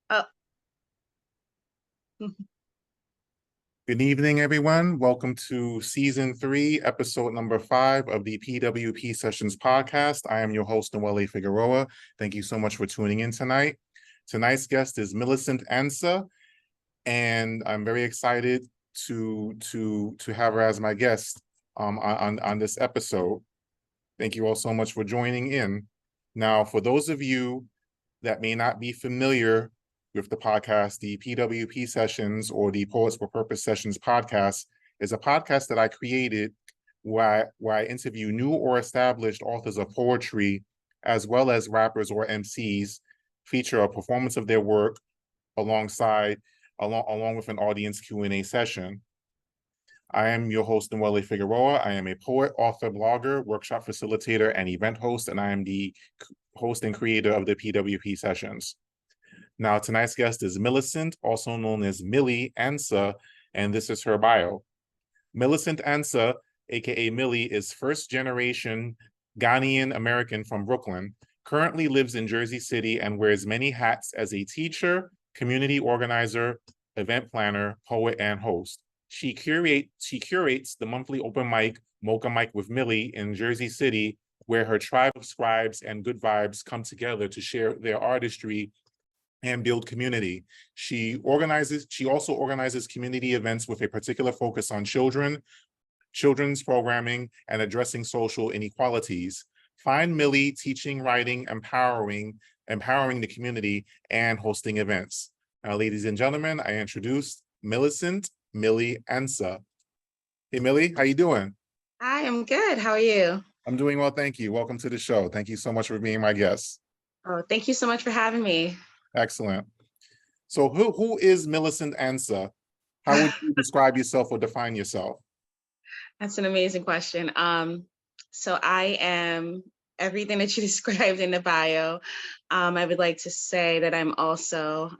Oh, Good evening, everyone. Welcome to season 3, episode number 5 of the P.W.P Sessions podcast. I am your host, Noelle Figueroa. Thank you so much for tuning in tonight. Tonight's guest is Millicent Ansah, and I'm very excited to have her as my guest on this episode. Thank you all so much for joining in. Now, for those of you that may not be familiar with the podcast, the P.W.P Sessions or the Poets for Purpose Sessions podcast is a podcast that I created where I interview new or established authors of poetry, as well as rappers or MCs, feature a performance of their work along with an audience Q&A session. I am your host, Noelle Figueroa. I am a poet, author, blogger, workshop facilitator, and event host, and I am the host and creator of the P.W.P Sessions. Now, tonight's guest is Millicent, also known as Millie Ansah, and this is her bio. Millicent Ansah, aka Millie, is first-generation Ghanaian American from Brooklyn, currently lives in Jersey City and wears many hats as a teacher, community organizer, event planner, poet, and host. She curates the monthly open mic, Mocha Mic with Millie in Jersey City, where her tribe of scribes and good vibes come together to share their artistry and build community. She also organizes community events with a particular focus on children's programming, and addressing social inequalities. Find Millie teaching, writing, empowering the community, and hosting events. Now, ladies and gentlemen, I introduce Millicent Millie Ansah. Hey, Millie, how you doing? I am good. How are you? I'm doing well, thank you. Welcome to the show. Thank you so much for being my guest. Oh, thank you so much for having me. Excellent. So who is Millicent Ansah? How would you describe yourself or define yourself? That's an amazing question. So I am everything that you described in the bio. I would like to say that I'm also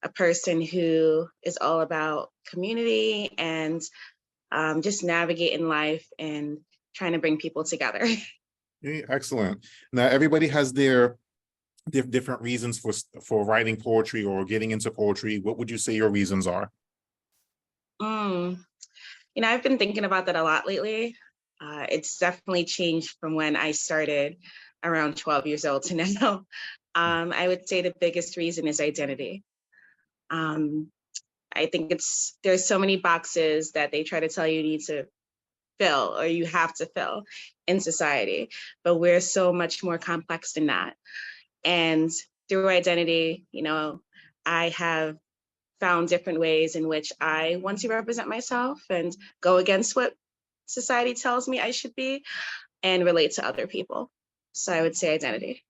a person who is all about community and just navigating life and trying to bring people together. Yeah, excellent. Now, everybody has their different reasons for writing poetry or getting into poetry. What would you say your reasons are? Mm. I've been thinking about that a lot lately. It's definitely changed from when I started around 12 years old to now. I would say the biggest reason is identity. Um, I think there's so many boxes that they try to tell you need to fill or you have to fill in society, but we're so much more complex than that. And through identity, I have found different ways in which I want to represent myself and go against what society tells me I should be and relate to other people. So I would say identity.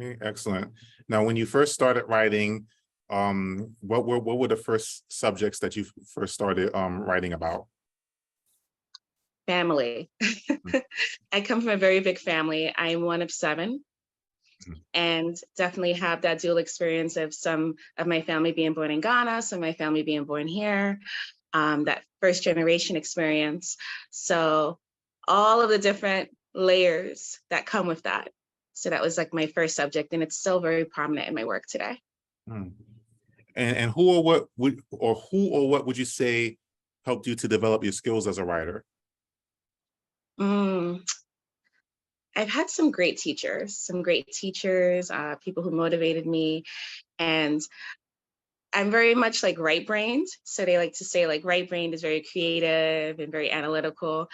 Okay, excellent. Now, when you first started writing, what were the first subjects that you first started writing about? Family. I come from a very big family. I'm one of 7 and definitely have that dual experience of some of my family being born in Ghana, some of my family being born here, that first generation experience. So all of the different layers that come with that. So that was like my first subject, and it's still very prominent in my work today. Hmm. And who or what would you say helped you to develop your skills as a writer? Mm, I've had some great teachers, people who motivated me. And I'm very much like right-brained. So they like to say like right-brained is very creative and very analytical.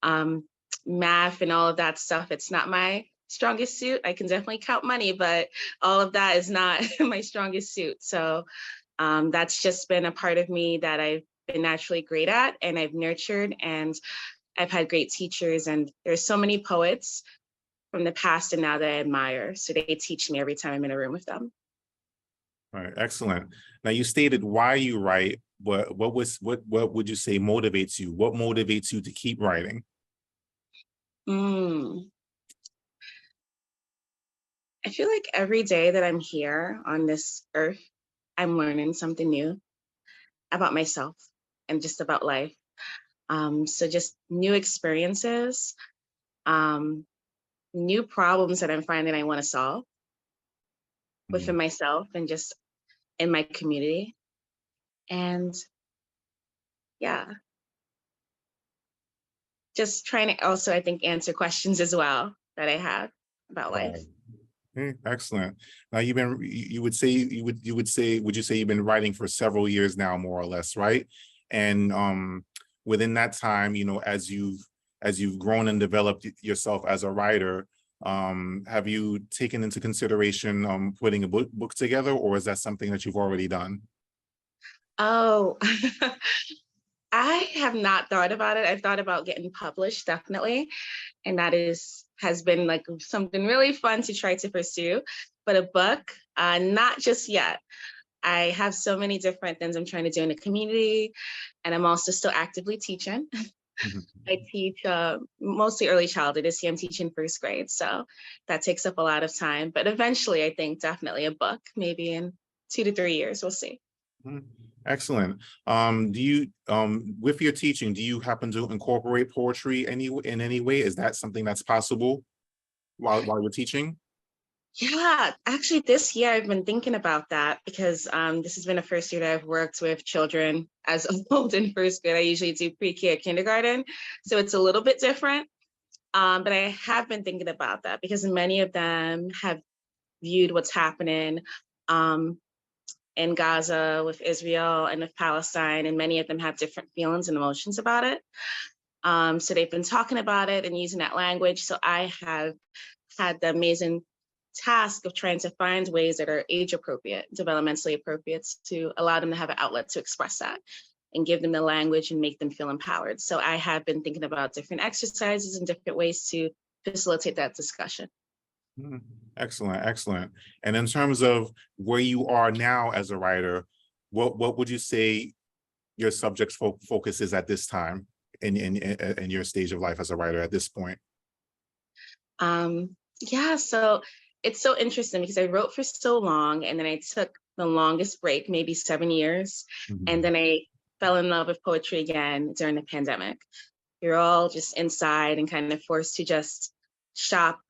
Um, Math and all of that stuff, it's not my strongest suit. I can definitely count money, but all of that is not my strongest suit. So that's just been a part of me that I've been naturally great at and I've nurtured, and I've had great teachers, and there's so many poets from the past and now that I admire. So they teach me every time I'm in a room with them. All right, excellent. Now, you stated why you write. What would you say motivates you? What motivates you to keep writing? Mm. I feel like every day that I'm here on this earth, I'm learning something new about myself and just about life. So just new experiences, um, new problems that I'm finding I want to solve within myself, and just in my community. And yeah, just trying to also, I think, answer questions as well that I have about life. Right. Excellent. Now you've been, you would say, would you say you've been writing for several years now, more or less, right? And within that time, as you've grown and developed yourself as a writer, have you taken into consideration putting a book together, or is that something that you've already done? Oh, I have not thought about it. I've thought about getting published, definitely. And that has been like something really fun to try to pursue. But a book, not just yet. I have so many different things I'm trying to do in the community, and I'm also still actively teaching. Mhm. I teach mostly early childhood. This year I'm teaching first grade, so that takes up a lot of time. But eventually, I think definitely a book, maybe in 2 to 3 years, we'll see. Mhm. Excellent. Do you, with your teaching, do you happen to incorporate poetry in any way? Is that something that's possible while you're teaching? Yeah, actually, this year I've been thinking about that because this has been the first year that I've worked with children as old in first grade. I usually do pre-K or kindergarten, so it's a little bit different. But I have been thinking about that because many of them have viewed what's happening um, in Gaza with Israel and with Palestine, and many of them have different feelings and emotions about it. So they've been talking about it and using that language. So I have had the amazing task of trying to find ways that are age appropriate, developmentally appropriate, to allow them to have an outlet to express that and give them the language and make them feel empowered. So I have been thinking about different exercises and different ways to facilitate that discussion. Mhm. Excellent, excellent. And in terms of where you are now as a writer, what would you say your subject focus is at this time in your stage of life as a writer at this point? Yeah, so it's so interesting because I wrote for so long and then I took the longest break, maybe 7 years. And Mhm. then I fell in love with poetry again during the pandemic. You're all just inside and kind of forced to just shop,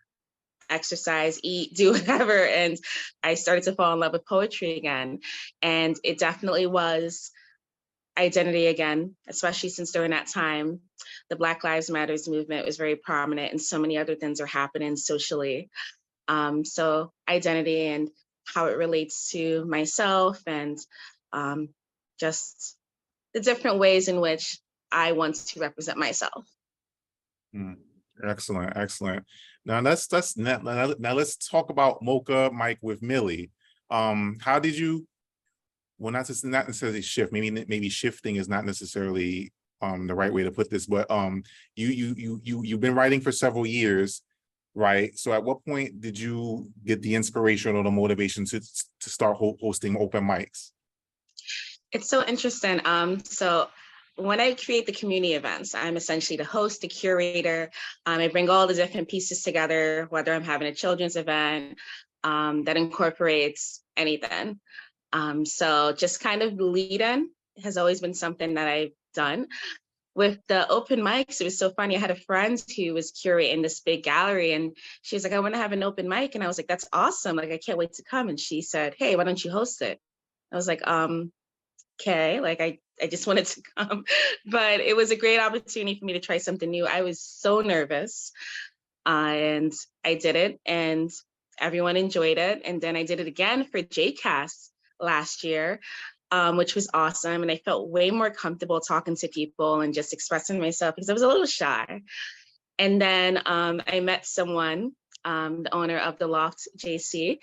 exercise, eat, do whatever. And I started to fall in love with poetry again. And it definitely was identity again, especially since during that time, the Black Lives Matters movement was very prominent and so many other things are happening socially. So identity and how it relates to myself and um, just the different ways in which I want to represent myself. Mm. Excellent, excellent. Now now let's talk about Mocha Mike with Millie. How did you, well, not necessarily shift, maybe shifting is not necessarily the right way to put this, but you've been writing for several years, right? So at what point did you get the inspiration or the motivation to start hosting open mics? It's so interesting. So when I create the community events, I'm essentially the host, the curator. I bring all the different pieces together, whether I'm having a children's event that incorporates anything. So just kind of lead-in has always been something that I've done. With the open mics, it was so funny. I had a friend who was curating this big gallery and she was like, I want to have an open mic. And I was like, that's awesome. Like, I can't wait to come. And she said, hey, why don't you host it? I was like, okay, like I just wanted to come. But it was a great opportunity for me to try something new. I was so nervous and I did it and everyone enjoyed it. And then I did it again for JCast last year, which was awesome. And I felt way more comfortable talking to people and just expressing myself because I was a little shy. And then I met someone, the owner of the Loft JC,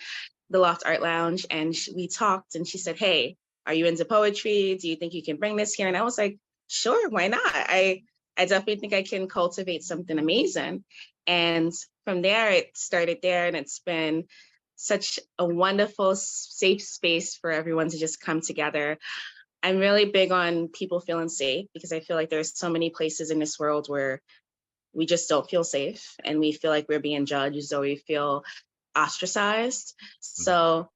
the Loft Art Lounge, and we talked and she said, hey, are you into poetry? Do you think you can bring this here? And I was like, sure, why not? I definitely think I can cultivate something amazing. And from there, it started there and it's been such a wonderful, safe space for everyone to just come together. I'm really big on people feeling safe because I feel like there's so many places in this world where we just don't feel safe and we feel like we're being judged or we feel ostracized. So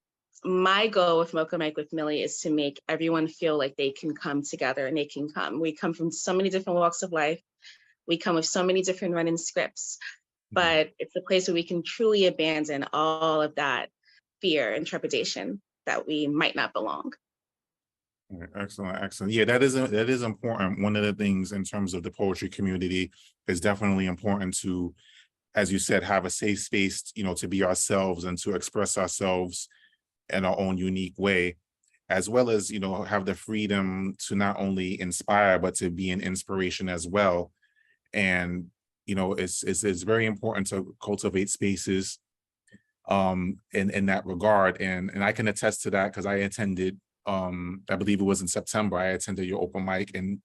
my goal with Mocha Mike with Millie is to make everyone feel like they can come together and they can come. We come from so many different walks of life. We come with so many different running scripts, Mhm. but it's a place where we can truly abandon all of that fear and trepidation that we might not belong. All right, excellent, excellent. Yeah, that is important. One of the things in terms of the poetry community is definitely important to, as you said, have a safe space, to be ourselves and to express ourselves in our own unique way, as well as, have the freedom to not only inspire, but to be an inspiration as well. And, it's very important to cultivate spaces in that regard. And I can attest to that because I attended, I believe it was in September, I attended your open mic, and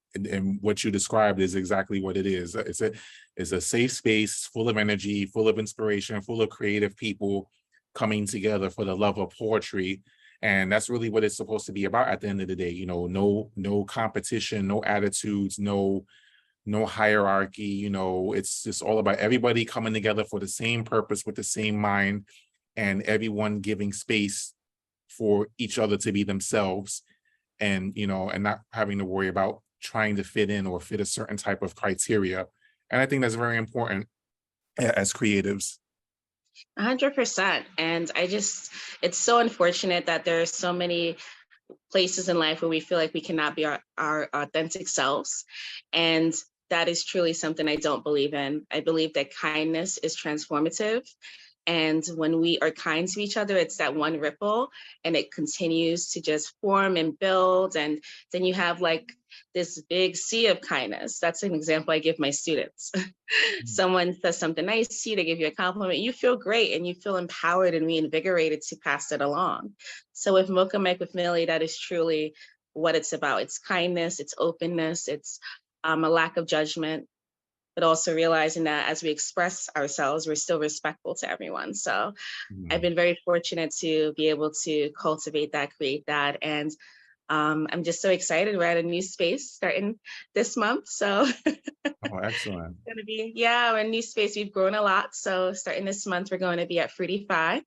what you described is exactly what it is. It's a safe space full of energy, full of inspiration, full of creative people coming together for the love of poetry. And that's really what it's supposed to be about at the end of the day. No competition, no attitudes, no hierarchy. It's just all about everybody coming together for the same purpose with the same mind, and everyone giving space for each other to be themselves, and not having to worry about trying to fit in or fit a certain type of criteria. And I think that's very important as creatives. 100%. And it's so unfortunate that there are so many places in life where we feel like we cannot be our authentic selves. And that is truly something I don't believe in. I believe that kindness is transformative. And when we are kind to each other, it's that one ripple, and it continues to just form and build. And then you have like this big sea of kindness. That's an example I give my students. Someone says something nice to you, they give you a compliment, you feel great and you feel empowered and reinvigorated to pass it along. So with Mocha Mic with Millie, that is truly what it's about. It's kindness, it's openness, it's a lack of judgment, but also realizing that as we express ourselves, we're still respectful to everyone. So I've been very fortunate to be able to cultivate that, create that. And I'm just so excited. We're at a new space starting this month. So Oh, excellent. gonna be, yeah, we're in a new space. We've grown a lot. So starting this month, we're going to be at Fruity Fi,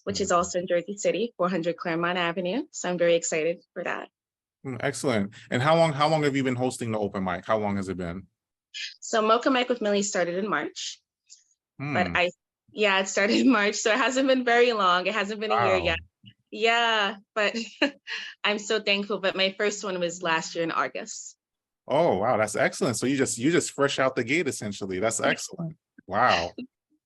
which is also in Jersey City, 400 Claremont Avenue. So I'm very excited for that. Excellent. And how long have you been hosting the open mic? How long has it been? So Mocha Mic with Millie started in March, but Hmm. yeah, it started in March. So it hasn't been very long. It hasn't been a year Wow. yet. Yeah, but I'm so thankful. But my first one was last year in August. Oh, wow, that's excellent. So you just fresh out the gate essentially. That's excellent. Wow.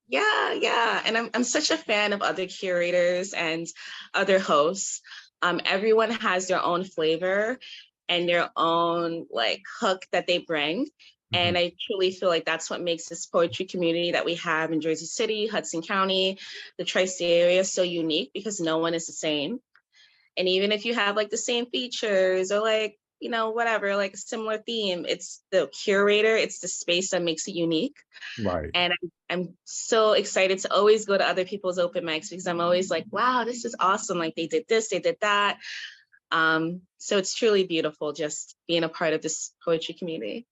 Yeah, yeah. And I'm such a fan of other curators and other hosts. Everyone has their own flavor and their own like hook that they bring. And Mhm. I truly feel like that's what makes this poetry community that we have in Jersey City, Hudson County, the tri-state area so unique, because no one is the same. And even if you have like the same features or like, whatever, like a similar theme, it's the curator, it's the space that makes it unique. Right. And I'm so excited to always go to other people's open mics because I'm always like, wow, this is awesome. Like they did this, they did that. So it's truly beautiful just being a part of this poetry community.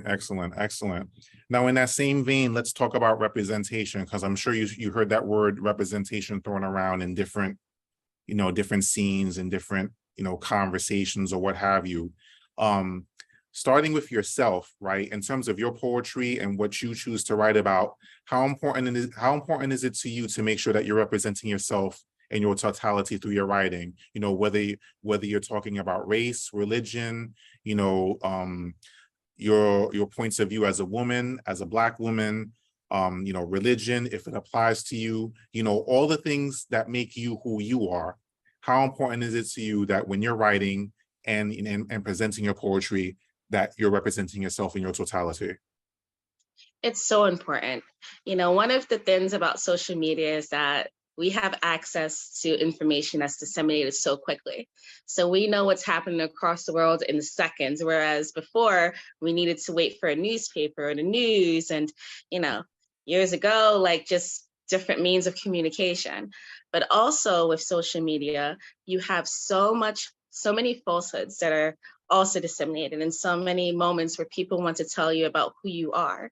Excellent, excellent. Now, in that same vein, let's talk about representation, because I'm sure you heard that word representation thrown around in different scenes and different, conversations or what have you. Um, Starting with yourself, right? In terms of your poetry and what you choose to write about, how important is it to you to make sure that you're representing yourself in your totality through your writing? Whether you're talking about race, religion, you know, your points of view as a woman, as a Black woman, religion, if it applies to you, all the things that make you who you are. How important is it to you that when you're writing and presenting your poetry, that you're representing yourself in your totality? It's so important. One of the things about social media is that we have access to information that's disseminated so quickly. So we know what's happening across the world in seconds, whereas before we needed to wait for a newspaper or the news and, years ago, like just different means of communication. But also with social media, you have so many falsehoods that are also disseminated and so many moments where people want to tell you about who you are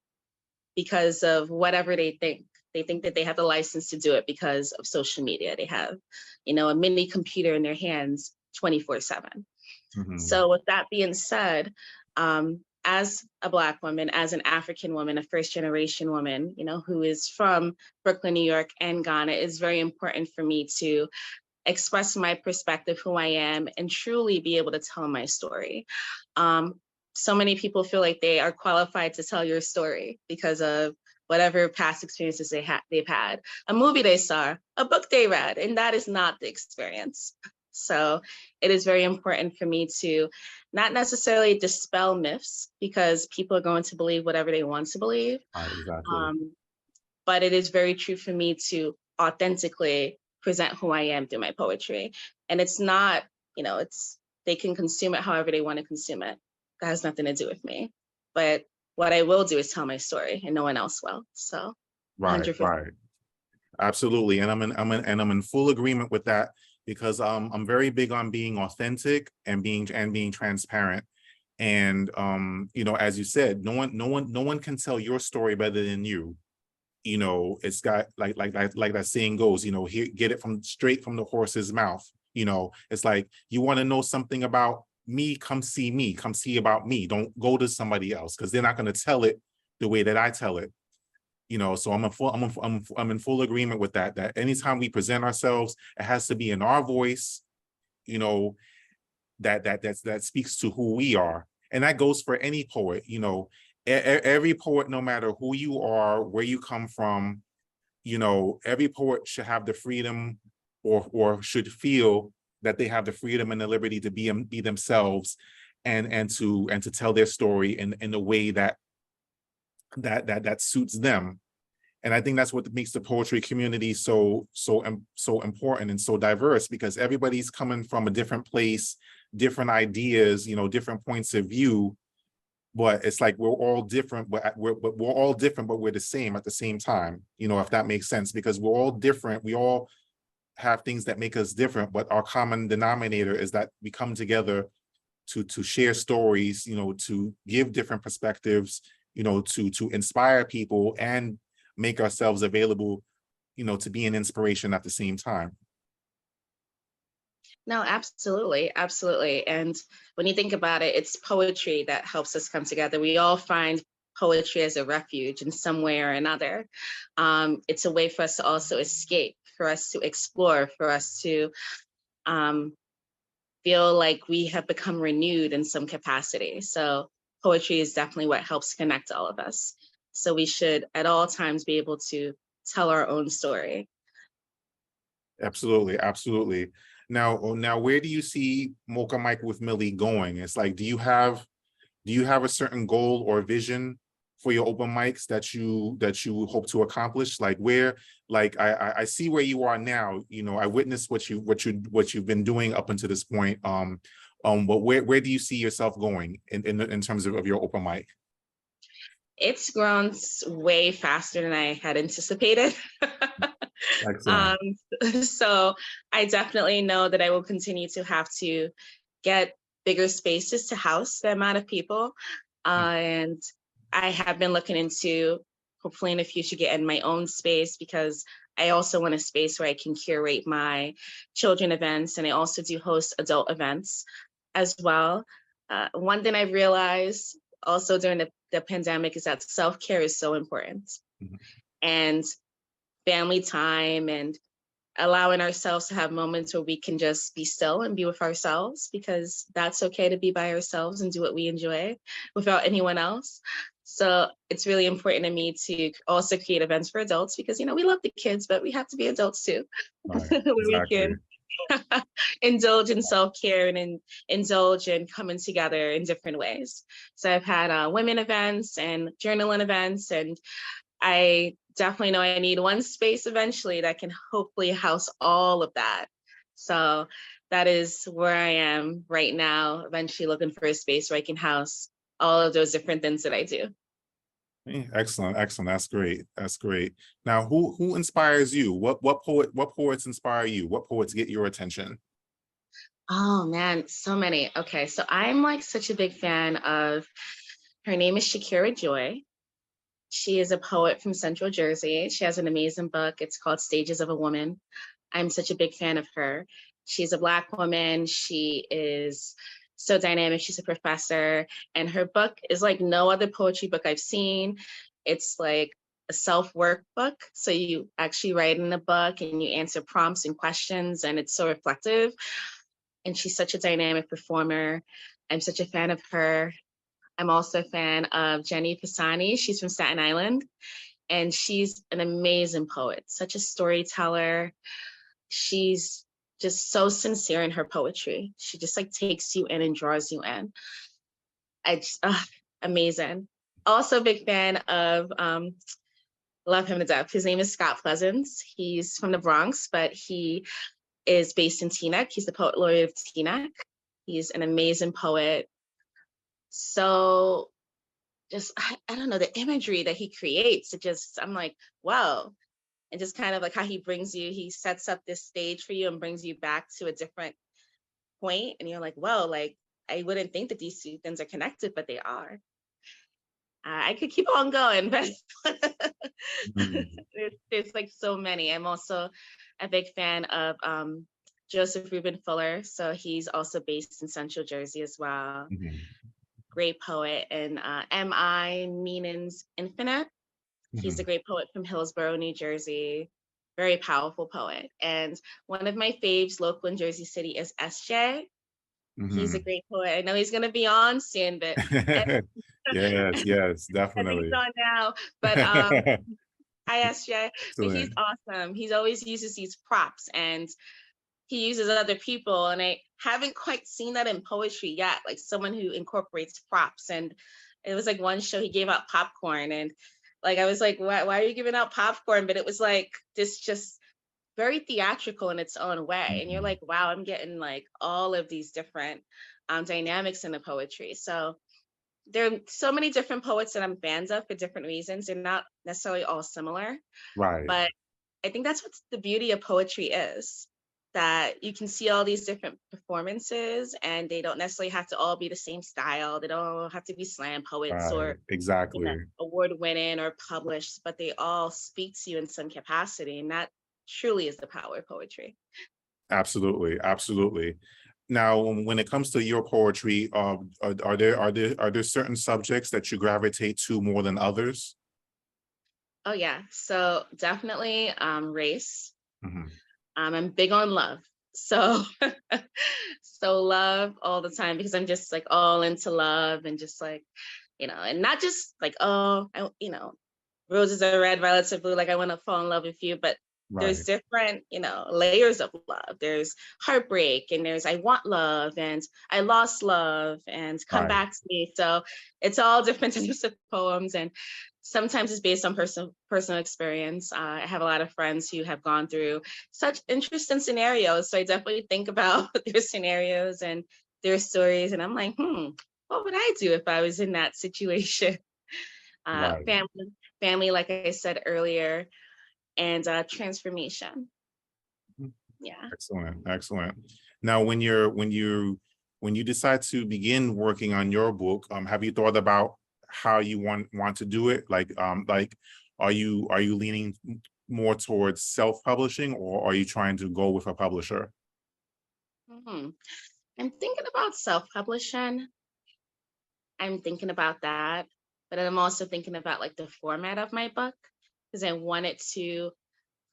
because of whatever they think. They think that they have the license to do it because of social media. They have, a mini computer in their hands 24/7. Mhm. So with that being said, as a Black woman, as an African woman, a first generation woman, who is from Brooklyn, New York and Ghana, it's very important for me to express my perspective, who I am, and truly be able to tell my story. So many people feel like they are qualified to tell your story because of whatever past experiences they've had, a movie they saw, a book they read, and that is not the experience. So it is very important for me to not necessarily dispel myths, because people are going to believe whatever they want to believe. Exactly. But it is very true for me to authentically present who I am through my poetry. And it's not, they can consume it however they want to consume it. That has nothing to do with me. But what I will do is tell my story, and no one else will. So Right, 150. right. Absolutely. And I'm in full agreement with that, because I'm very big on being authentic and being transparent. And as you said, no one can tell your story better than you. It's got like that saying goes, here, get it from straight from the horse's mouth. It's like, you want to know something about me, come see about me. Don't go to somebody else, because they're not going to tell it the way that I tell it. So I'm in full agreement with that, that anytime we present ourselves, it has to be in our voice, that speaks to who we are. And that goes for any poet. Every poet, no matter who you are, where you come from, every poet should have the freedom, or should feel that they have the freedom and the liberty to be themselves, and to tell their story in a way that suits them. And I think that's what makes the poetry community so important and so diverse, because everybody's coming from a different place, different ideas, different points of view. But it's like we're all different, but we're all different, but we're the same at the same time. If that makes sense, because we're all different. We all have things that make us different, but our common denominator is that we come together to share stories, to give different perspectives, to inspire people and make ourselves available, to be an inspiration at the same time. No, absolutely. Absolutely. And when you think about it, it's poetry that helps us come together. We all find poetry as a refuge in some way or another. It's a way for us to also escape, for us to explore, for us to feel like we have become renewed in some capacity. So poetry is definitely what helps connect all of us. So we should at all times be able to tell our own story. Absolutely, absolutely. Now, where do you see Mocha Mike with Millie going? It's like, do you have a certain goal or vision for your open mics that you hope to accomplish? Like, where, like, I see where you are now. I witnessed what you've been doing up until this point. But where do you see yourself going in terms of your open mic? It's grown way faster than I had anticipated. Excellent. So I definitely know that I will continue to have to get bigger spaces to house the amount of people. And I have been looking into, hopefully in the future, getting my own space, because I also want a space where I can curate my children events, and I also do host adult events as well. One thing I realized also during the pandemic is that self-care is so important. Mhm. And family time, and allowing ourselves to have moments where we can just be still and be with ourselves, because that's okay to be by ourselves and do what we enjoy without anyone else. So it's really important to me to also create events for adults, because we love the kids, but we have to be adults too. Right. Where we Exactly. can indulge in self-care and indulge in coming together in different ways. So I've had women events and journaling events, and I definitely know I need one space eventually that can hopefully house all of that. So that is where I am right now, eventually looking for a space where I can house all of those different things that I do. Excellent, excellent. That's great. That's great. Now, who inspires you? What poets inspire you? What poets get your attention? Oh man, so many. Okay, so I'm like such a big fan of, her name is Shakira Joy. She is a poet from Central Jersey. She has an amazing book. It's called Stages of a Woman. I'm such a big fan of her. She's a Black woman. She is so dynamic. She's a professor, and her book is like no other poetry book I've seen. It's like a self workbook. So you actually write in the book and you answer prompts and questions, and it's so reflective. And she's such a dynamic performer. I'm such a fan of her. I'm also a fan of Jenny Pisani. She's from Staten Island, and she's an amazing poet, such a storyteller. She's just so sincere in her poetry. She just like takes you in and draws you in. I just, amazing. Also a big fan of, love him to death. His name is Scott Pleasance. He's from the Bronx, but he is based in Teaneck. He's the poet laureate of Teaneck. He's an amazing poet. So just, I don't know, the imagery that he creates, it just, I'm like, wow. And just kind of like how he brings you, he sets up this stage for you and brings you back to a different point. And you're like, whoa, like, I wouldn't think that these two things are connected, but they are. I could keep on going, but Mm. there's like so many. I'm also a big fan of Joseph Reuben Fuller. So he's also based in Central Jersey as well. Mhm. Great poet. And M.I. Meenan's Infinite. He's a Mhm. great poet from Hillsborough, New Jersey. Very powerful poet. And one of my faves local in Jersey City is S.J. He's a Mhm. great poet. I know he's going to be on soon, but Yes, yes, I think he's definitely. on now. But hi SJ. But he's Excellent. awesome. He's always uses these props and he uses other people. And I haven't quite seen that in poetry yet, like someone who incorporates props. And it was like one show he gave out popcorn. And like I was like, why are you giving out popcorn? But it was like this just very theatrical in its own way. And you're Mhm. like, wow, I'm getting like all of these different dynamics in the poetry. So there are so many different poets that I'm fans of for different reasons. They're not necessarily all similar, Right, but I think that's what the beauty of poetry is, that you can see all these different performances and they don't necessarily have to all be the same style. They don't all have to be slam poets right, or, you know, exactly. award winning or published, but they all speak to you in some capacity. And that truly is the power of poetry. Absolutely, absolutely. Now, when it comes to your poetry, are there certain subjects that you gravitate to more than others? Oh yeah. So definitely race. Mhm. I'm big on love. So so love all the time because I'm just like all into love and just like, you know, and not just like, oh, you know, roses are red, violets are blue, like I want to fall in love with you, but there's Right, different, you know, layers of love. There's heartbreak and there's I want love and I lost love and come right, back to me. So it's all different types of poems and sometimes it's based on personal experience. I have a lot of friends who have gone through such interesting scenarios. So I definitely think about their scenarios and their stories. And I'm like, what would I do if I was in that situation? right. Family, like I said earlier, and transformation. Mhm. Yeah. Excellent, excellent. Now, when you decide to begin working on your book, have you thought about how you want to do it? Like, are you leaning more towards self-publishing, or are you trying to go with a publisher? hmm I'm thinking about self publishing. I'm thinking about that, but I'm also thinking about like the format of my book because I want it to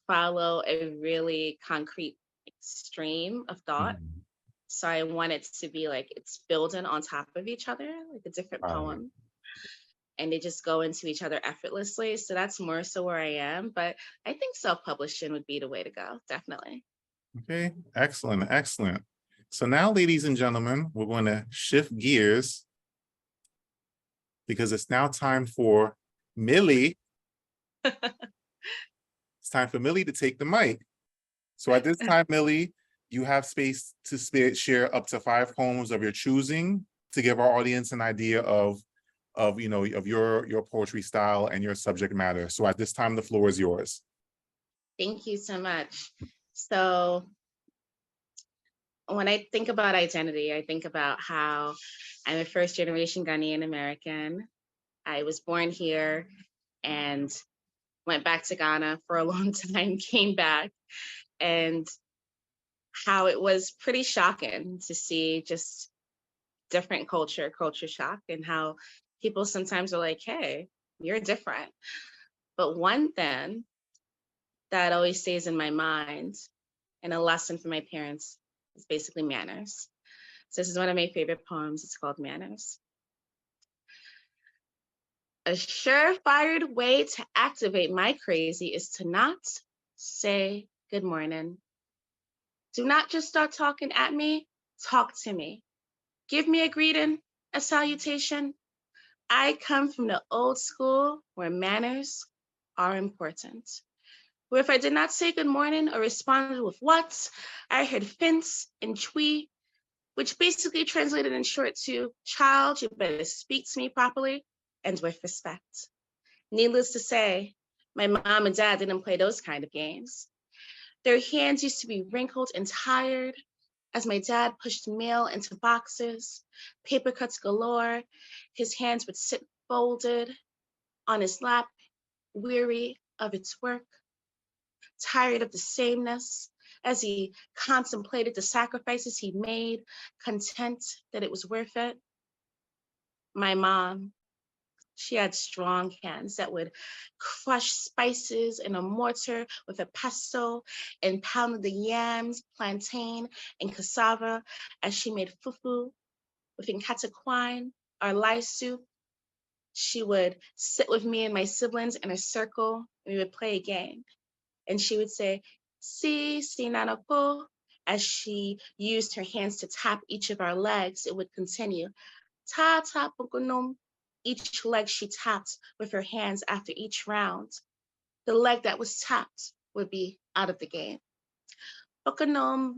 follow a really concrete stream of thought. Mhm. So I want it to be like it's building on top of each other, like a different Right. poem, and they just go into each other effortlessly. So that's more so where I am. But I think self-publishing would be the way to go, definitely. Okay, excellent, excellent. So now, ladies and gentlemen, we're going to shift gears because it's now time for Millie. It's time for Millie to take the mic. So at this time, Millie, you have space to share up to 5 poems of your choosing to give our audience an idea of your poetry style and your subject matter. So at this time, the floor is yours. Thank you so much. So when I think about identity, I think about how I'm a first generation Ghanaian American. I was born here and went back to Ghana for a long time, came back, and how it was pretty shocking to see just different culture shock, and how people sometimes are like, hey, you're different. But one thing that always stays in my mind and a lesson from my parents is basically manners. So this is one of my favorite poems. It's called Manners. A surefire way to activate my crazy is to not say good morning. Do not just start talking at me, talk to me. Give me a greeting, a salutation. I come from the old school where manners are important. Where if I did not say good morning or responded with what, I heard fince and twee, which basically translated in short to, child, you better speak to me properly and with respect. Needless to say, my mom and dad didn't play those kind of games. Their hands used to be wrinkled and tired as my dad pushed mail into boxes, paper cuts galore. His hands would sit folded on his lap, weary of its work, tired of the sameness as he contemplated the sacrifices he made, content that it was worth it. My mom, she had strong hands that would crush spices in a mortar with a pestle and pounded the yams, plantain, and cassava as she made fufu with nkatakwine or lye soup. She would sit with me and my siblings in a circle. We would play a game. And she would say, si nanako, as she used her hands to tap each of our legs. It would continue, ta ta pukunum. Each leg she tapped with her hands after each round. The leg that was tapped would be out of the game. Bukanom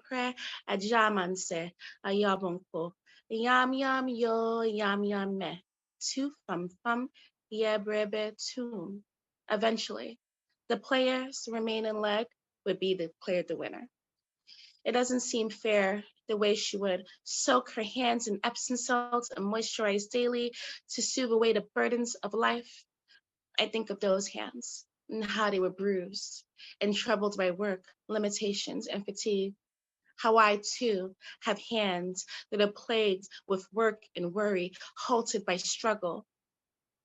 pre, ajamanse, ayabonko, yam yo, yam me, tu fum, yebrebe tum. Eventually, the player's remaining leg would be declared the winner. It doesn't seem fair the way she would soak her hands in Epsom salts and moisturize daily to soothe away the burdens of life. I think of those hands and how they were bruised and troubled by work, limitations, and fatigue. How I too have hands that are plagued with work and worry, halted by struggle.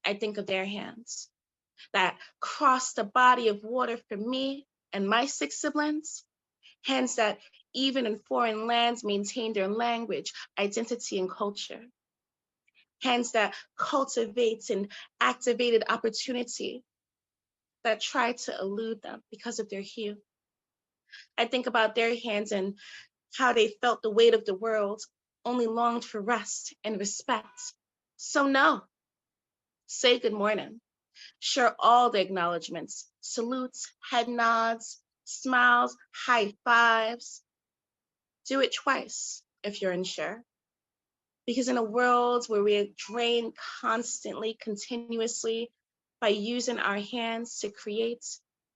I think of their hands that crossed the body of water for me and my 6 siblings, hands that even in foreign lands maintain their language, identity, and culture, hands that cultivates and activated opportunity that try to elude them because of their hue. I think about their hands and how they felt the weight of the world, only longed for rest and respect. So no, say good morning. Share all the acknowledgements, salutes, head nods, smiles, high fives. Do it twice if you're unsure. Because in a world where we are drained constantly, continuously, by using our hands to create,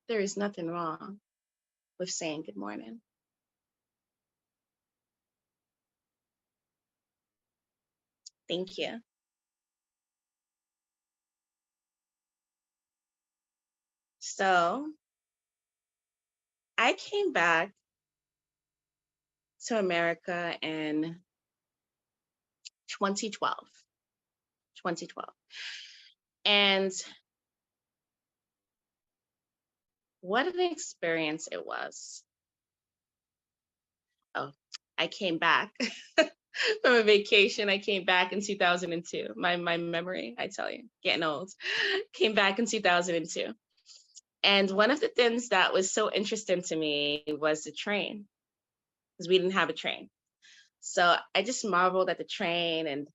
there is nothing wrong with saying good morning. Thank you. So I came back to America in 2012. And what an experience it was. Oh, I came back from a vacation. I came back in 2002. My memory, I tell you, getting old. Came back in 2002. And one of the things that was so interesting to me was the train, because we didn't have a train. So I just marveled at the train and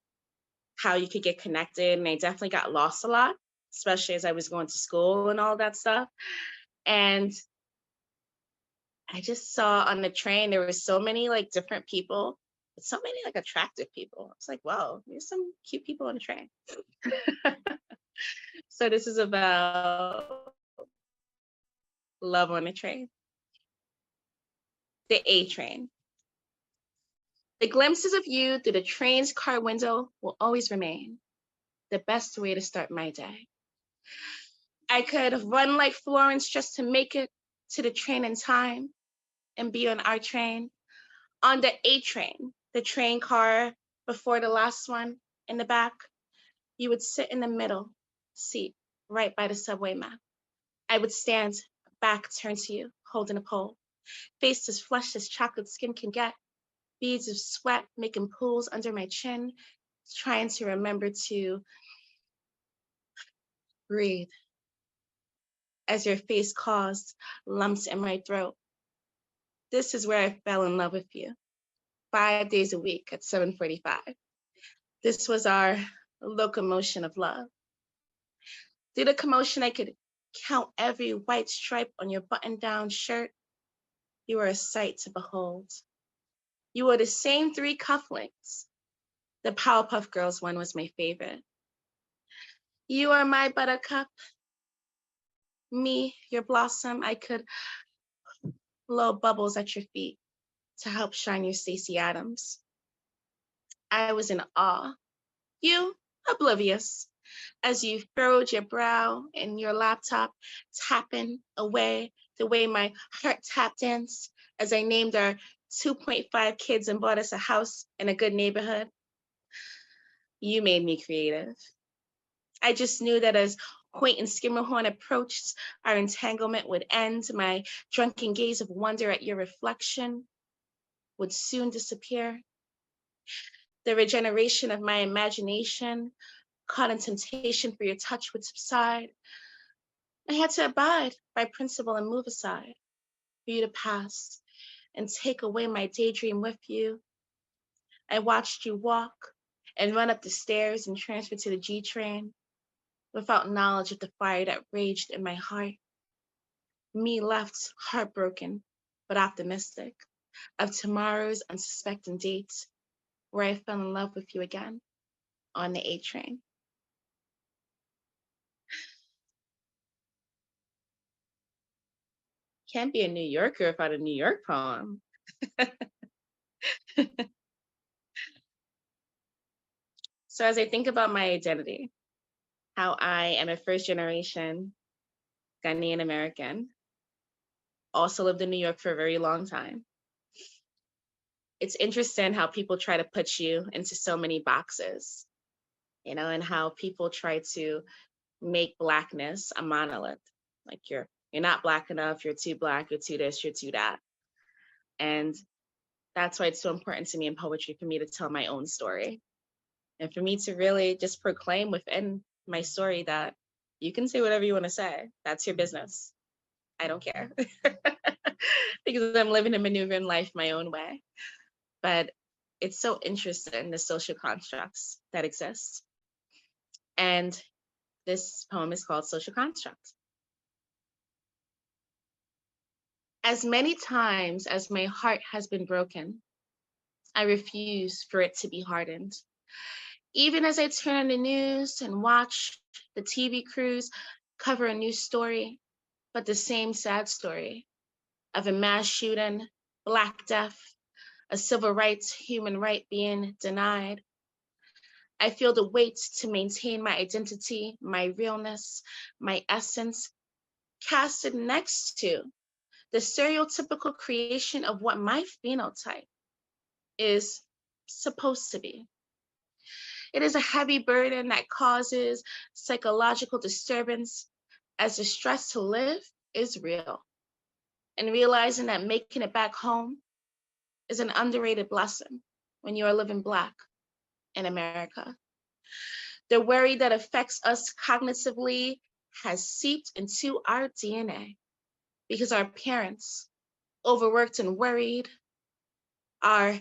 how you could get connected. And I definitely got lost a lot, especially as I was going to school and all that stuff. And I just saw on the train, there were so many like different people, but so many like attractive people. I was like, wow, there's some cute people on the train. So this is about love on the train. The A train. The glimpses of you through the train's car window will always remain the best way to start my day. I could run like Florence just to make it to the train in time and be on our train, on the A train, the train car before the last one in the back. You would sit in the middle seat right by the subway map. I would stand, back turned to you, holding a pole, face as flushed as chocolate skin can get, beads of sweat making pools under my chin, trying to remember to breathe as your face caused lumps in my throat. This is where I fell in love with you, 5 days a week at 7:45. This was our locomotion of love. Through the commotion, I could count every white stripe on your button-down shirt. You were a sight to behold. You wore the same 3 cufflinks. The Powerpuff Girls one was my favorite. You are my buttercup, me, your blossom. I could blow bubbles at your feet to help shine your Stacey Adams. I was in awe. You, oblivious, as you furrowed your brow in your laptop, tapping away the way my heart tap danced as I named our 2.5 kids and bought us a house in a good neighborhood. You made me creative. I just knew that as Hoyt and Skimmerhorn approached, our entanglement would end. My drunken gaze of wonder at your reflection would soon disappear. The regeneration of my imagination, caught in temptation for your touch, would subside. I had to abide by principle and move aside for you to pass and take away my daydream with you. I watched you walk and run up the stairs and transfer to the G train without knowledge of the fire that raged in my heart. Me left heartbroken, but optimistic of tomorrow's unsuspecting date where I fell in love with you again on the A train. Can't be a New Yorker without a New York poem. So as I think about my identity, how I am a first generation Ghanaian American, also lived in New York for a very long time. It's interesting how people try to put you into so many boxes, and how people try to make Blackness a monolith. Like you're not Black enough, you're too Black, you're too this, you're too that. And that's why it's so important to me in poetry for me to tell my own story. And for me to really just proclaim within my story that you can say whatever you want to say. That's your business. I don't care. Because I'm living and maneuvering life my own way. But it's so interesting, the social constructs that exist. And this poem is called Social Construct. As many times as my heart has been broken, I refuse for it to be hardened. Even as I turn on the news and watch the TV crews cover a new story, but the same sad story of a mass shooting, Black death, a civil rights, human right being denied. I feel the weight to maintain my identity, my realness, my essence, casted next to the stereotypical creation of what my phenotype is supposed to be. It is a heavy burden that causes psychological disturbance as the stress to live is real. And realizing that making it back home is an underrated blessing when you are living Black in America. The worry that affects us cognitively has seeped into our DNA because our parents overworked and worried, our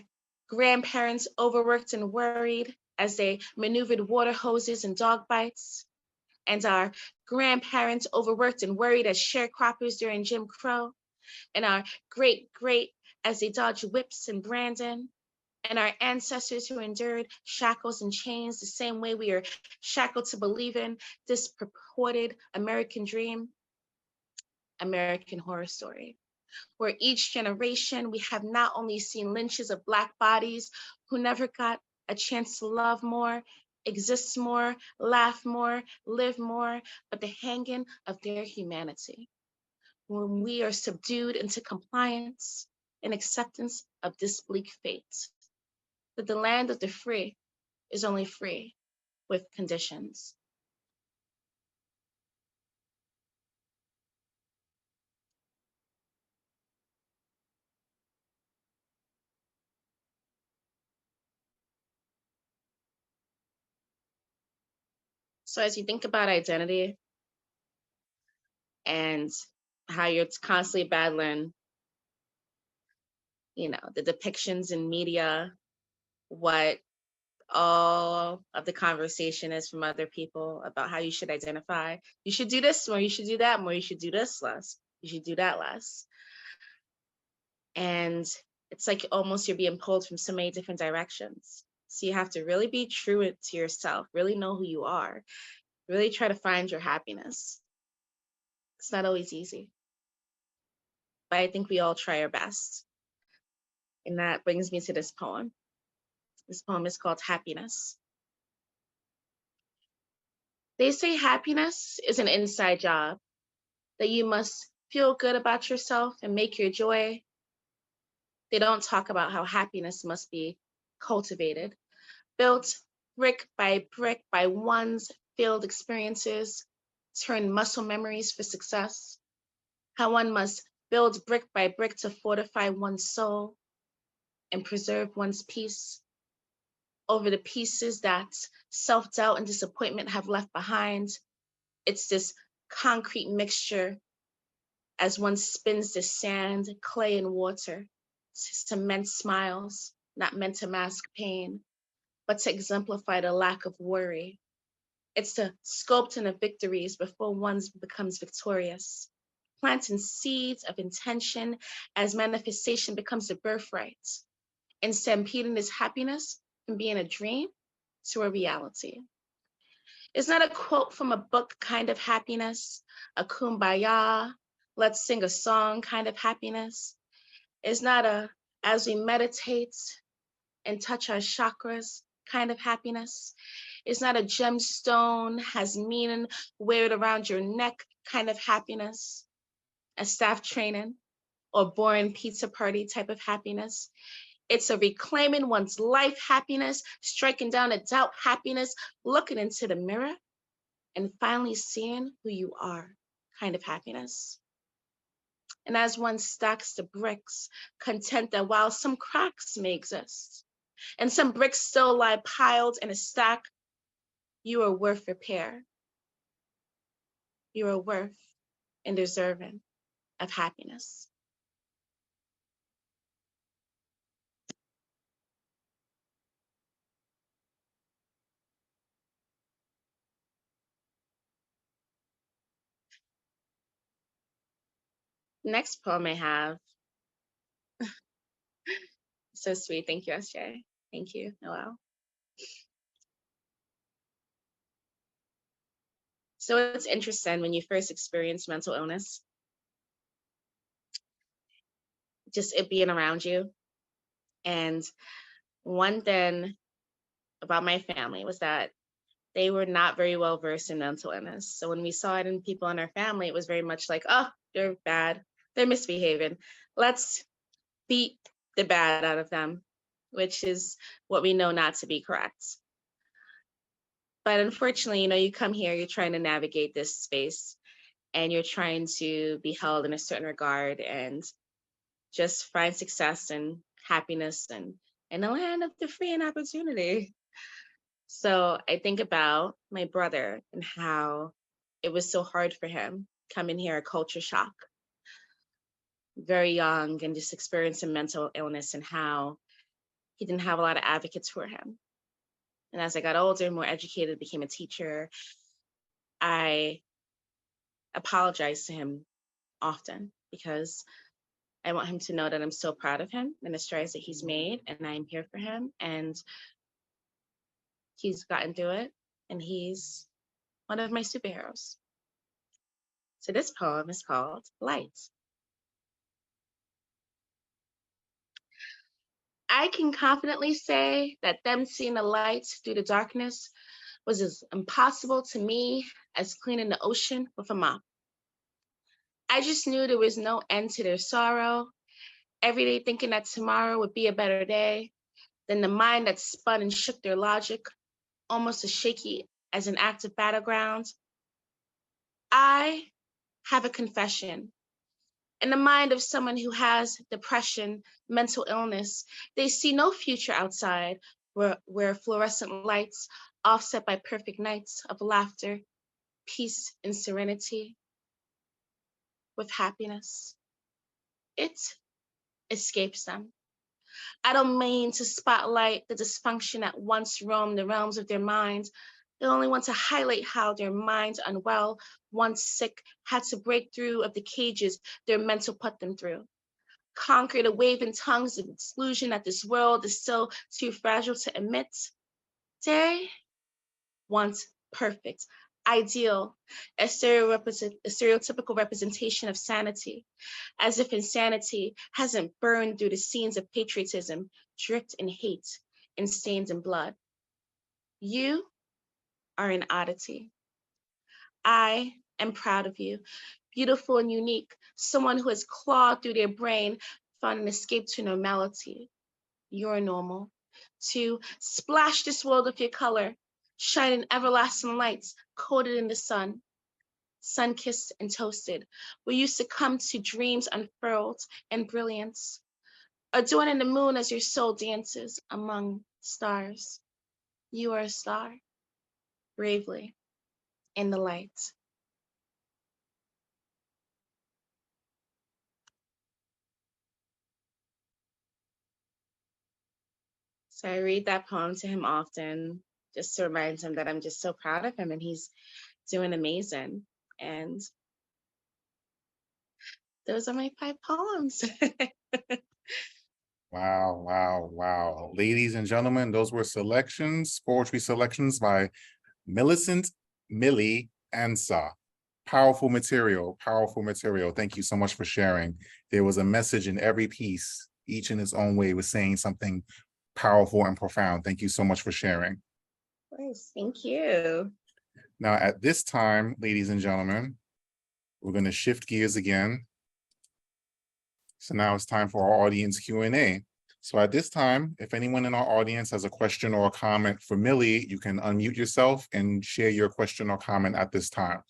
grandparents overworked and worried as they maneuvered water hoses and dog bites, and our grandparents overworked and worried as sharecroppers during Jim Crow, and our great as they dodged whips and Brandon, and our ancestors who endured shackles and chains the same way we are shackled to believe in this purported American dream, American Horror Story, where each generation we have not only seen lynches of Black bodies who never got a chance to love more, exist more, laugh more, live more, but the hanging of their humanity, when we are subdued into compliance and acceptance of this bleak fate, that the land of the free is only free with conditions. So as you think about identity and how you're constantly battling, the depictions in media, what all of the conversation is from other people about how you should identify. You should do this more, you should do that more, you should do this less, you should do that less. And it's like almost you're being pulled from so many different directions. So you have to really be true to yourself, really know who you are, really try to find your happiness. It's not always easy, but I think we all try our best. And that brings me to this poem. This poem is called Happiness. They say happiness is an inside job, that you must feel good about yourself and make your joy. They don't talk about how happiness must be cultivated, built brick by one's failed experiences, turn muscle memories for success, how one must build brick by brick to fortify one's soul and preserve one's peace over the pieces that self-doubt and disappointment have left behind. It's this concrete mixture as one spins the sand, clay, and water to cement smiles, not meant to mask pain, but to exemplify the lack of worry. It's to sculpt in the victories before one becomes victorious, planting seeds of intention as manifestation becomes a birthright, and stampeding this happiness from being a dream to a reality. It's not a quote from a book kind of happiness, a kumbaya, let's sing a song kind of happiness. It's not a as we meditate and touch our chakras kind of happiness. It's not a gemstone, has meaning, wear it around your neck kind of happiness, a staff training or boring pizza party type of happiness. It's a reclaiming one's life happiness, striking down a doubt happiness, looking into the mirror and finally seeing who you are kind of happiness. And as one stacks the bricks, content that while some cracks may exist, and some bricks still lie piled in a stack, you are worth repair. You are worth and deserving of happiness. Next poem I have, so sweet. Thank you, SJ. Thank you, Noel. So it's interesting when you first experience mental illness, just it being around you. And one thing about my family was that they were not very well versed in mental illness. So when we saw it in people in our family, it was very much like, oh, they're bad, they're misbehaving. Let's beat the bad out of them, which is what we know not to be correct. But unfortunately, you come here, you're trying to navigate this space and you're trying to be held in a certain regard and just find success and happiness and in the land of the free and opportunity. So I think about my brother and how it was so hard for him coming here, a culture shock, very young and just experiencing mental illness and how he didn't have a lot of advocates for him. And as I got older, more educated, became a teacher, I apologized to him often because I want him to know that I'm so proud of him and the strides that he's made, and I'm here for him. And he's gotten through it, and he's one of my superheroes. So this poem is called Light. I can confidently say that them seeing the light through the darkness was as impossible to me as cleaning the ocean with a mop. I just knew there was no end to their sorrow, every day thinking that tomorrow would be a better day, than the mind that spun and shook their logic, almost as shaky as an active battleground. I have a confession. In the mind of someone who has depression, mental illness, they see no future outside, where fluorescent lights offset by perfect nights of laughter, peace, and serenity with happiness. It escapes them. I don't mean to spotlight the dysfunction that once roamed the realms of their minds. I only want to highlight how their minds unwell, once sick, had to break through of the cages their mental put them through. Conquer the waving tongues of exclusion that this world is still too fragile to emit. They want perfect, ideal, a stereotypical representation of sanity, as if insanity hasn't burned through the scenes of patriotism, dripped in hate, and stained in blood. You are an oddity. I am proud of you, beautiful and unique, someone who has clawed through their brain, found an escape to normality. You're normal. To splash this world with your color, shining everlasting lights coated in the sun-kissed and toasted, where you succumb to dreams unfurled and brilliance, adorning the moon as your soul dances among stars. You are a star, bravely, in the light. So I read that poem to him often, just to remind him that I'm just so proud of him and he's doing amazing. And those are my 5 poems. Wow, wow, wow. Ladies and gentlemen, those were poetry selections by Millicent, Millie, Ansah. Powerful material, powerful material. Thank you so much for sharing. There was a message in every piece, each in its own way was saying something powerful and profound. Thank you so much for sharing. Nice, thank you. Now, at this time, ladies and gentlemen, we're going to shift gears again. So now it's time for our audience Q&A. So at this time, if anyone in our audience has a question or a comment for Millie, you can unmute yourself and share your question or comment at this time.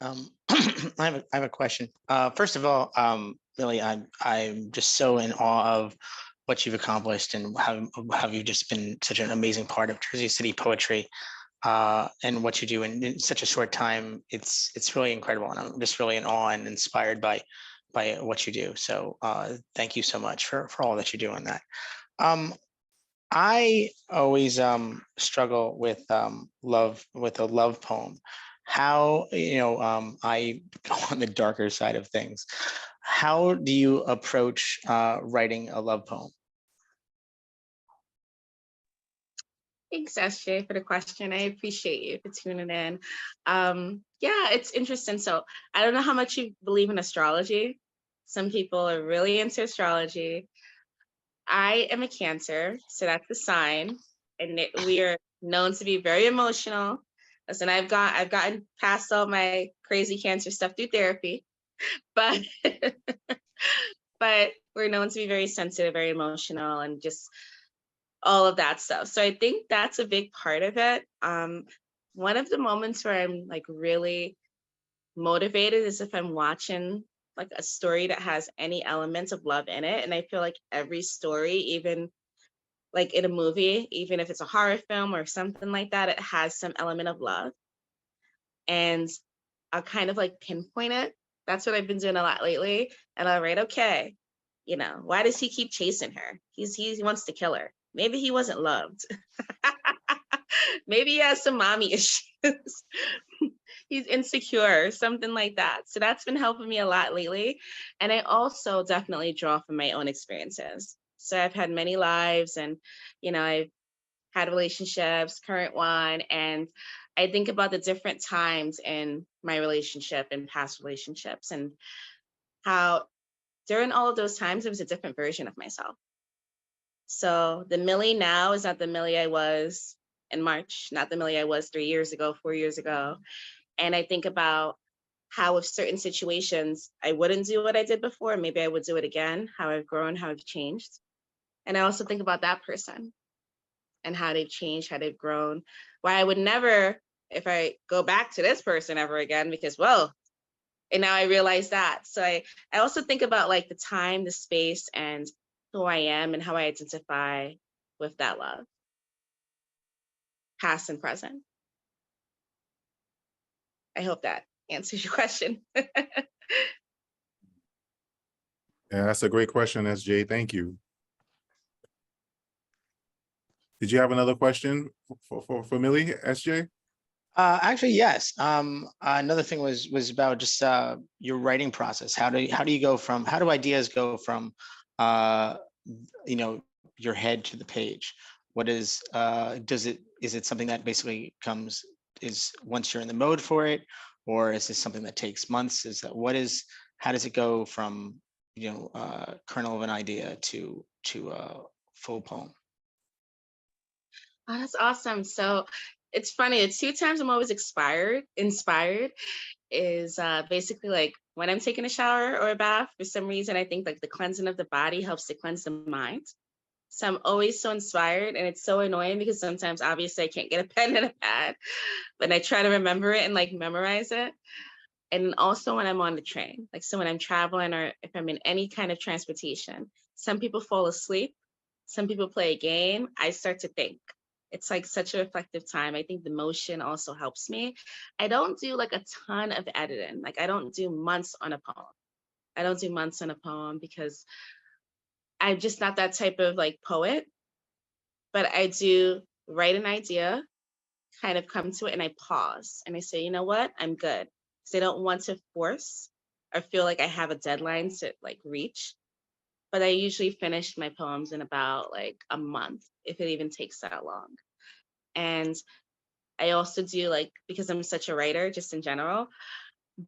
I have a question. First of all, Millie, I'm just so in awe of what you've accomplished and how you've just been such an amazing part of Jersey City poetry. And what you do in such a short time, it's really incredible, and I'm just really in awe and inspired by what you do. So thank you so much for all that you do on that. I always struggle with with a love poem. How, I go on the darker side of things. How do you approach writing a love poem? Thanks, SJ, for the question. I appreciate you for tuning in. Yeah, it's interesting. So I don't know how much you believe in astrology. Some people are really into astrology. I am a Cancer, so that's the sign, and we are known to be very emotional. Listen, I've gotten past all my crazy Cancer stuff through therapy, but but we're known to be very sensitive, very emotional, and just all of that stuff. So I think that's a big part of it. One of the moments where I'm like really motivated is if I'm watching like a story that has any elements of love in it. And I feel like every story, even like in a movie, even if it's a horror film or something like that, it has some element of love. And I'll kind of like pinpoint it. That's what I've been doing a lot lately. And I'll write, okay, why does he keep chasing her? He wants to kill her. Maybe he wasn't loved. Maybe he has some mommy issues. He's insecure, something like that. So that's been helping me a lot lately. And I also definitely draw from my own experiences. So I've had many lives and, I've had relationships, current one, and I think about the different times in my relationship and past relationships and how during all of those times, it was a different version of myself. So the Millie now is not the Millie I was in March, not the Millie I was 3 years ago, 4 years ago. And I think about how with certain situations, I wouldn't do what I did before. Maybe I would do it again, how I've grown, how I've changed. And I also think about that person and how they've changed, how they've grown. Why I would never, if I go back to this person ever again, because, well, And now I realize that. So I also think about like the time, the space, and who I am and how I identify with that love, past and present. I hope that answers your question. Yeah, that's a great question, SJ. Thank you. Did you have another question for Millie, SJ? Actually, yes. Another thing was about just your writing process. How do ideas go from you know, your head to the page? What is is it something that basically is once you're in the mode for it, or is this something that takes months? How does it go from, you know, kernel of an idea to a full poem? Oh, that's awesome. So it's funny. The two times I'm always inspired is basically like when I'm taking a shower or a bath. For some reason, I think like the cleansing of the body helps to cleanse the mind. So I'm always so inspired, and it's so annoying because sometimes obviously I can't get a pen and a pad, but I try to remember it and like memorize it. And also when I'm on the train, like so when I'm traveling or if I'm in any kind of transportation, some people fall asleep, some people play a game, I start to think. It's like such a reflective time. I think the motion also helps me. I don't do like a ton of editing. Like I don't do months on a poem. I don't do months on a poem because I'm just not that type of like poet, but I do write an idea, kind of come to it, and I pause and I say, you know what, I'm good. Because I don't want to force or feel like I have a deadline to like reach. But I usually finish my poems in about like a month, if it even takes that long. And I also do like, because I'm such a writer, just in general,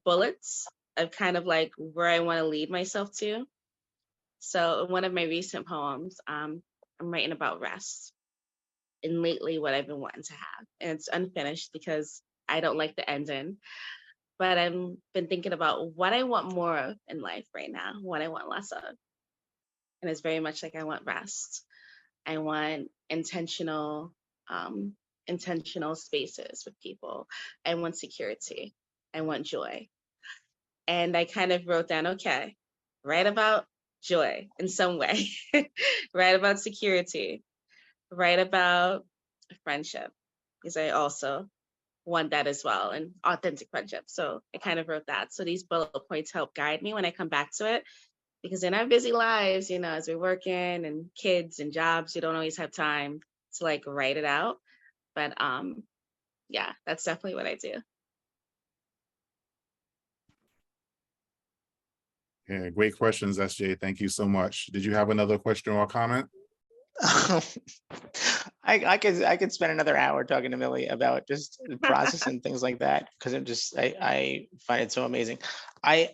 bullets of kind of like where I want to lead myself to. So in one of my recent poems, I'm writing about rest and lately what I've been wanting to have. And it's unfinished because I don't like the ending, but I've been thinking about what I want more of in life right now, what I want less of. And it's very much like I want rest. I want um, intentional spaces with people. I want security. I want joy. And I kind of wrote down, okay, write about joy in some way, write about security, write about friendship, because I also want that as well, and authentic friendship. So I kind of wrote that. So these bullet points help guide me when I come back to it, because in our busy lives, you know, as we're working and kids and jobs, you don't always have time to like write it out. But yeah, that's definitely what I do. Yeah, great questions, SJ. Thank you so much. Did you have another question or comment? I could spend another hour talking to Millie about just the process and things like that, because I find it so amazing. I'm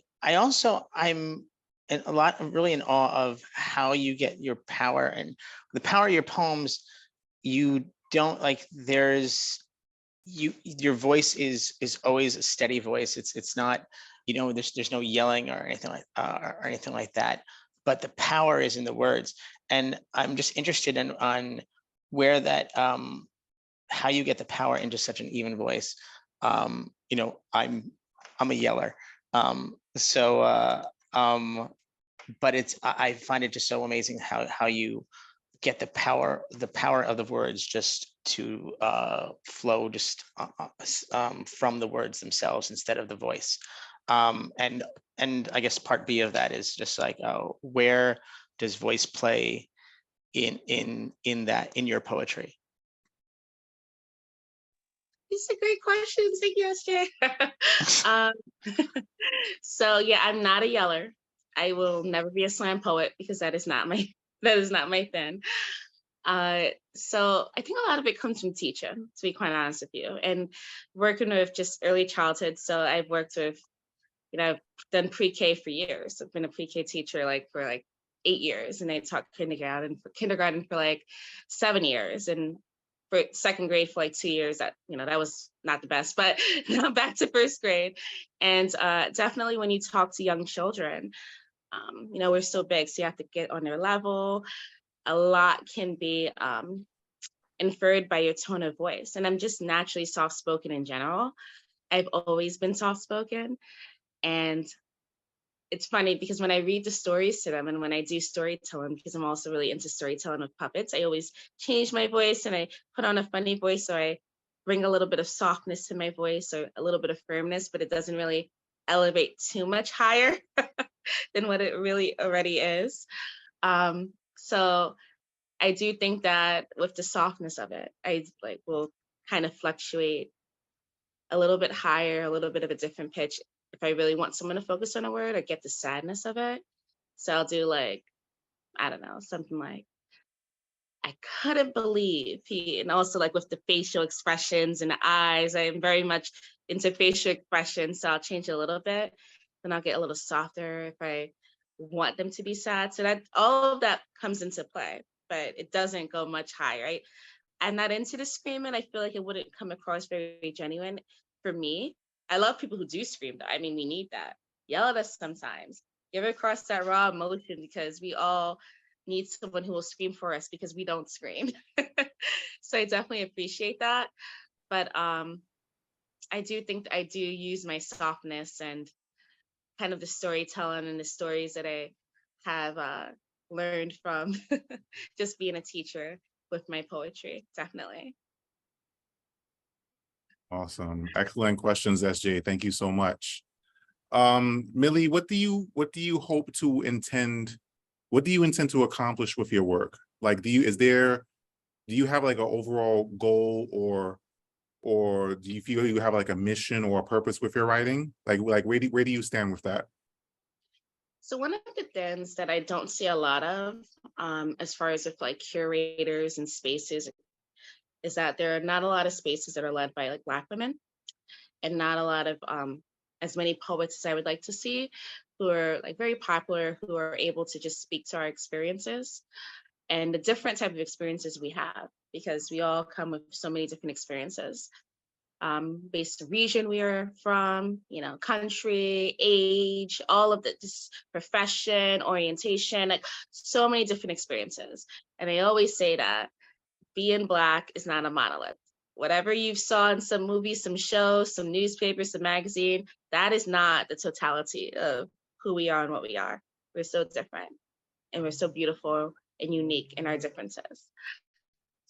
really in awe of how you get your power, and the power of your poems. You don't like your voice is always a steady voice. It's not, you know, there's no yelling or anything like that, but the power is in the words. And I'm just interested on where that how you get the power into such an even voice. You know, I'm a yeller, so but I find it just so amazing how you get the power of the words just to flow just from the words themselves instead of the voice. And I guess part B of that is just like, where does voice play in your poetry? It's a great question. Thank you, SJ. So yeah, I'm not a yeller. I will never be a slam poet because that is not my thing. So I think a lot of it comes from teaching, to be quite honest with you, and working with just early childhood. So I've worked with, you know, I've done pre-K for years. I've been a pre-K teacher like for like 8 years, and I taught kindergarten for like 7 years, and for second grade for like 2 years. That, you know, that was not the best, but now back to first grade. And definitely when you talk to young children, you know, we're so big, so you have to get on their level. A lot can be inferred by your tone of voice. And I'm just naturally soft-spoken in general. I've always been soft-spoken. And it's funny because when I read the stories to them and when I do storytelling, because I'm also really into storytelling with puppets, I always change my voice and I put on a funny voice. So I bring a little bit of softness to my voice or a little bit of firmness, but it doesn't really elevate too much higher than what it really already is. So I do think that with the softness of it, I like will kind of fluctuate a little bit higher, a little bit of a different pitch if I really want someone to focus on a word or get the sadness of it. So I'll do like, I don't know, something like, I couldn't believe he, and also like with the facial expressions and the eyes, I am very much into facial expressions. So I'll change it a little bit. Then I'll get a little softer if I want them to be sad. So that all of that comes into play, but it doesn't go much higher, right? I'm not into the screaming. I feel like it wouldn't come across very genuine for me. I love people who do scream though. I mean, we need that. Yell at us sometimes. Give across that raw emotion because we all need someone who will scream for us because we don't scream. So I definitely appreciate that. But I do think I do use my softness and kind of the storytelling and the stories that I have learned from just being a teacher with my poetry, definitely. Awesome. Excellent questions, SJ. Thank you so much. Millie, what do you hope to intend? What do you intend to accomplish with your work? Like, do you have like an overall goal or do you feel you have like a mission or a purpose with your writing? Like where do you stand with that? So one of the things that I don't see a lot of, as far as with like curators and spaces, is that there are not a lot of spaces that are led by like Black women, and not a lot of as many poets as I would like to see, who are like very popular, who are able to just speak to our experiences and the different type of experiences we have, because we all come with so many different experiences. Based on region we are from, country, age, all of the just profession, orientation, like so many different experiences. And I always say that being Black is not a monolith. Whatever you saw in some movies, some shows, some newspapers, some magazine, that is not the totality of who we are and what we are. We're so different and we're so beautiful and unique in our differences.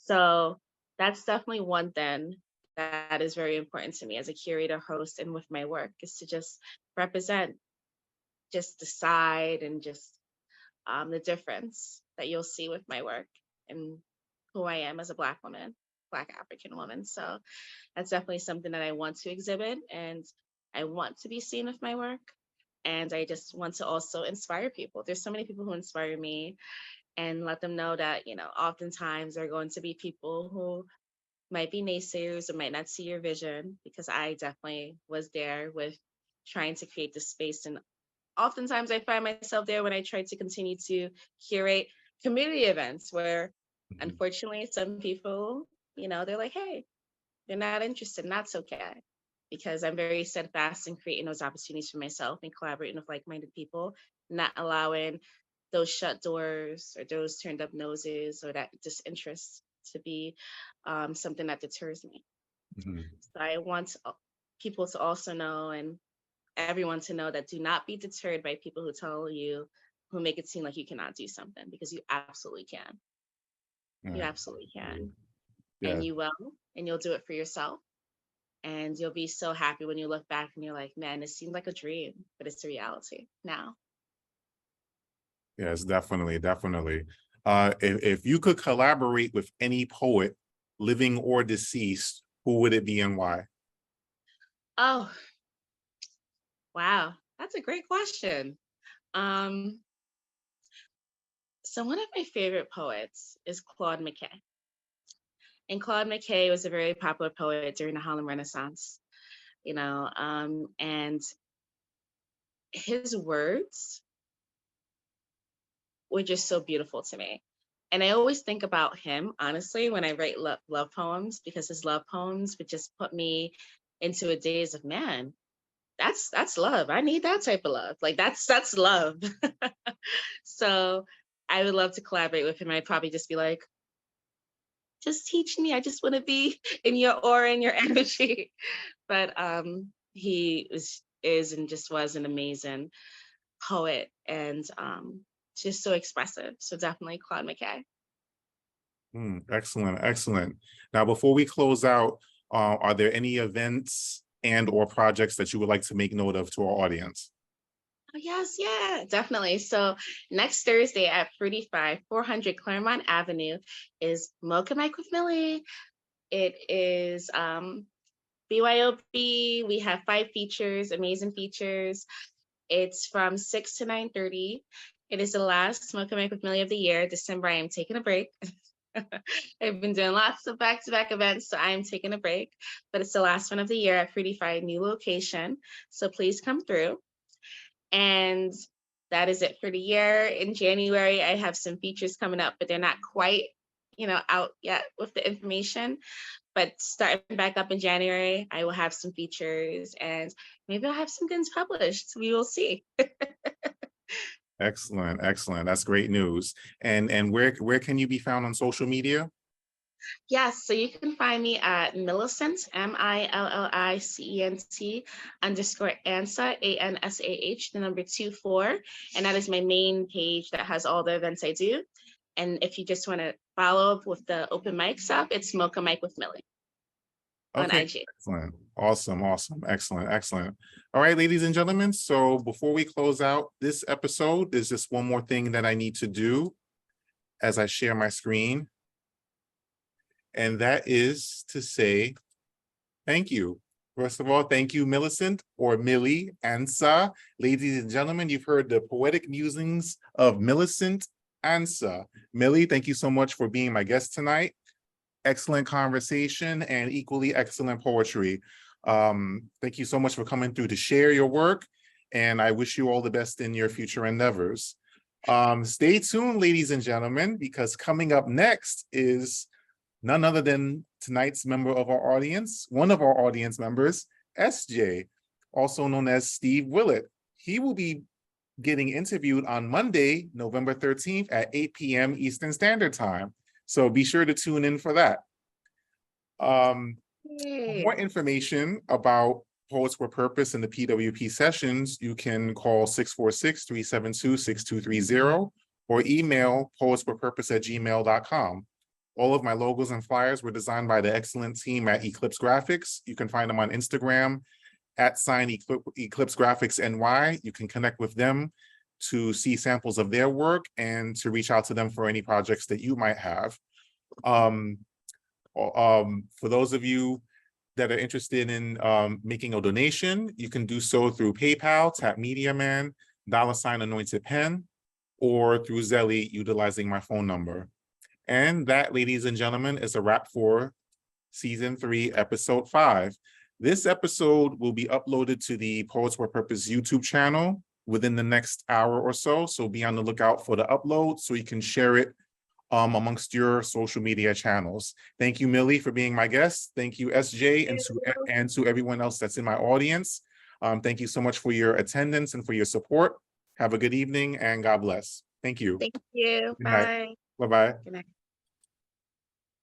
So that's definitely one thing that is very important to me as a curator, host, and with my work, is to just represent just the side and just the difference that you'll see with my work and who I am as a Black woman, Black African woman. So that's definitely something that I want to exhibit and I want to be seen with my work. And I just want to also inspire people. There's so many people who inspire me, and let them know that, oftentimes there are going to be people who might be naysayers or might not see your vision, because I definitely was there with trying to create this space. And oftentimes I find myself there when I try to continue to curate community events where unfortunately some people, they're like, hey, they're not interested, and that's okay. Because I'm very steadfast in creating those opportunities for myself and collaborating with like-minded people, not allowing those shut doors or those turned up noses or that disinterest to be something that deters me. Mhm. So I want people to also know, and everyone to know, that do not be deterred by people who tell you, who make it seem like you cannot do something, because you absolutely can. You Yeah. absolutely can. Yeah. And you will, and you'll do it for yourself. And you'll be so happy when you look back and you're like, man, it seemed like a dream, but it's a reality now. Yes, definitely, definitely. If you could collaborate with any poet, living or deceased, who would it be and why? Oh, wow. That's a great question. Um, so one of my favorite poets is Claude McKay. And Claude McKay was a very popular poet during the Harlem Renaissance, and his words were just so beautiful to me. And I always think about him, honestly, when I write love poems, because his love poems would just put me into a daze of, man, that's love. I need that type of love. Like that's love. So I would love to collaborate with him. I'd probably just be like, just teach me. I just want to be in your aura and your energy. But he was is and just was an amazing poet and just so expressive. So definitely Claude McKay. Excellent, excellent. Now, before we close out, are there any events and or projects that you would like to make note of to our audience? Oh, yes, yeah, definitely. So next Thursday at Fruity 400 Claremont Avenue is Mocha Mike with Millie. It is BYOB. We have 5 features, amazing features. It's from 6 to 9:30. It is the last Smoke and Make with Millie of the year. December, I am taking a break. I've been doing lots of back-to-back events, so I am taking a break. But it's the last one of the year at Fruity Five, new location. So please come through. And that is it for the year. In January, I have some features coming up, but they're not quite, out yet with the information. But starting back up in January, I will have some features and maybe I'll have some things published. We will see. Excellent, excellent. That's great news. And where can you be found on social media? Yes, so you can find me at Millicent, MILLICENT _ Ansah, ANSAH, the number 24. And that is my main page that has all the events I do. And if you just want to follow up with the open mic stuff, it's Mocha Mike with Millie on Okay, IG. excellent. Awesome, awesome, excellent, excellent. All right, ladies and gentlemen, so before we close out this episode, there's just one more thing that I need to do as I share my screen. And that is to say thank you. First of all, thank you, Millicent or Millie Ansah. Ladies and gentlemen, you've heard the poetic musings of Millicent Ansah. Millie, thank you so much for being my guest tonight. Excellent conversation and equally excellent poetry. Thank you so much for coming through to share your work, and I wish you all the best in your future endeavors. Stay tuned, ladies and gentlemen, because coming up next is none other than tonight's member of our audience, one of our audience members, SJ, also known as Steve Willett. He will be getting interviewed on Monday, November 13th at 8 p.m. Eastern Standard Time. So be sure to tune in for that. For more information about Poets with Purpose and the P.W.P sessions, you can call 646-372-6230 or email poetswithpurpose@gmail.com. All of my logos and flyers were designed by the excellent team at Eclipse Graphics. You can find them on Instagram @Eclipse Graphics NY. You can connect with them to see samples of their work and to reach out to them for any projects that you might have. For those of you that are interested in making a donation, you can do so through PayPal, Tap Media Man, $Anointed Pen, or through Zelle utilizing my phone number. And that, ladies and gentlemen, is a wrap for season 3, episode 5. This episode will be uploaded to the Poets with Purpose YouTube channel within the next hour or so. So be on the lookout for the upload so you can share it amongst your social media channels. Thank you, Millie, for being my guest. Thank you, SJ, and to everyone else that's in my audience. Thank you so much for your attendance and for your support. Have a good evening and God bless. Thank you. Thank you. Good night. Bye. Bye-bye. Good night.